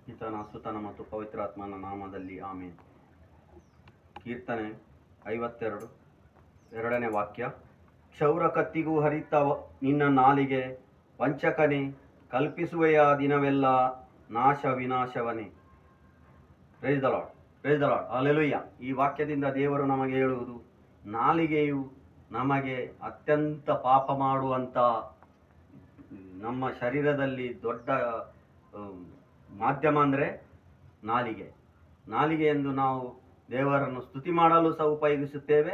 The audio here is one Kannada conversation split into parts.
ಪಿತನ ಸುತನ ಮತ್ತು ಪವಿತ್ರಾತ್ಮನ ನಾಮದಲ್ಲಿ ಆಮೇನ್. ಕೀರ್ತನೆ 52 2ನೇ ವಾಕ್ಯ. ಕ್ಷೌರ ಕತ್ತಿಗೂ ಹರಿತವ ನಿನ್ನ ನಾಲಿಗೆ, ವಂಚಕನೇ ಕಲ್ಪಿಸುವೆಯ ದಿನವೆಲ್ಲ ನಾಶ ವಿನಾಶವನೇ. Praise the lord, praise the lord, hallelujah. ಈ ವಾಕ್ಯದಿಂದ ದೇವರು ನಮಗೆ ಹೇಳುವುದು, ನಾಲಿಗೆಯು ನಮಗೆ ಅತ್ಯಂತ ಪಾಪ ಮಾಡುವಂಥ ನಮ್ಮ ಶರೀರದಲ್ಲಿ ದೊಡ್ಡ ಮಾಧ್ಯಮ ಅಂದರೆ ನಾಲಿಗೆ ಎಂದು ನಾವು ದೇವರನ್ನು ಸ್ತುತಿ ಮಾಡಲು ಸಹ ಉಪಯೋಗಿಸುತ್ತೇವೆ,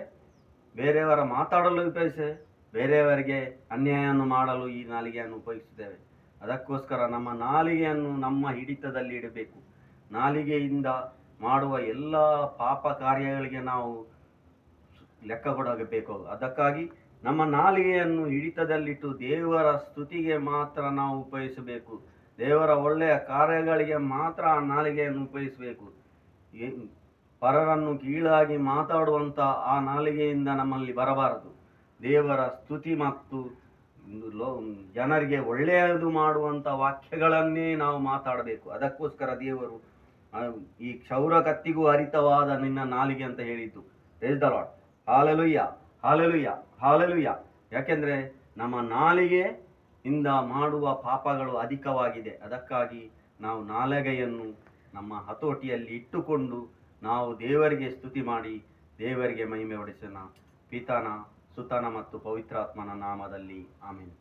ಬೇರೆಯವರ ಮಾತಾಡಲು ಉಪಯೋಗಿಸ್ತೇವೆ, ಬೇರೆಯವರಿಗೆ ಅನ್ಯಾಯವನ್ನು ಮಾಡಲು ಈ ನಾಲಿಗೆಯನ್ನು ಉಪಯೋಗಿಸುತ್ತೇವೆ. ಅದಕ್ಕೋಸ್ಕರ ನಮ್ಮ ನಾಲಿಗೆಯನ್ನು ನಮ್ಮ ಹಿಡಿತದಲ್ಲಿ ಇಡಬೇಕು. ನಾಲಿಗೆಯಿಂದ ಮಾಡುವ ಎಲ್ಲ ಪಾಪ ಕಾರ್ಯಗಳಿಗೆ ನಾವು ಲೆಕ್ಕ ಕೊಡಬೇಕು. ಅದಕ್ಕಾಗಿ ನಮ್ಮ ನಾಲಿಗೆಯನ್ನು ಹಿಡಿತದಲ್ಲಿಟ್ಟು ದೇವರ ಸ್ತುತಿಗೆ ಮಾತ್ರ ನಾವು ಉಪಯೋಗಿಸಬೇಕು. ದೇವರ ಒಳ್ಳೆಯ ಕಾರ್ಯಗಳಿಗೆ ಮಾತ್ರ ಆ ನಾಲಿಗೆಯನ್ನು ಉಪಯೋಗಿಸಬೇಕು. ಪರರನ್ನು ಕೀಳಾಗಿ ಮಾತಾಡುವಂಥ ಆ ನಾಲಿಗೆಯಿಂದ ನಮ್ಮಲ್ಲಿ ಬರಬಾರದು. ದೇವರ ಸ್ತುತಿ ಮತ್ತು ಜನರಿಗೆ ಒಳ್ಳೆಯದು ಮಾಡುವಂಥ ವಾಕ್ಯಗಳನ್ನೇ ನಾವು ಮಾತಾಡಬೇಕು. ಅದಕ್ಕೋಸ್ಕರ ದೇವರು ಈ ಕ್ಷೌರ ಕತ್ತಿಗೂ ಹರಿತವಾದ ನಿನ್ನ ನಾಲಿಗೆ ಅಂತ ಹೇಳಿದ್ದು. Price the lord, hallelujah, hallelujah, hallelujah. ಯಾಕೆಂದರೆ ನಮ್ಮ ನಾಲಿಗೆ ಇಂದ ಮಾಡುವ ಪಾಪಗಳು ಅಧಿಕವಾಗಿದೆ. ಅದಕ್ಕಾಗಿ ನಾವು ನಾಲಿಗೆಯನ್ನು ನಮ್ಮ ಹತೋಟಿಯಲ್ಲಿ ಇಟ್ಟುಕೊಂಡು ನಾವು ದೇವರಿಗೆ ಸ್ತುತಿ ಮಾಡಿ ದೇವರಿಗೆ ಮಹಿಮೆ ಹೊಡೆಸೋಣ. ಪಿತನ ಸುತನ ಮತ್ತು ಪವಿತ್ರಾತ್ಮನ ನಾಮದಲ್ಲಿ ಆಮೆನ್.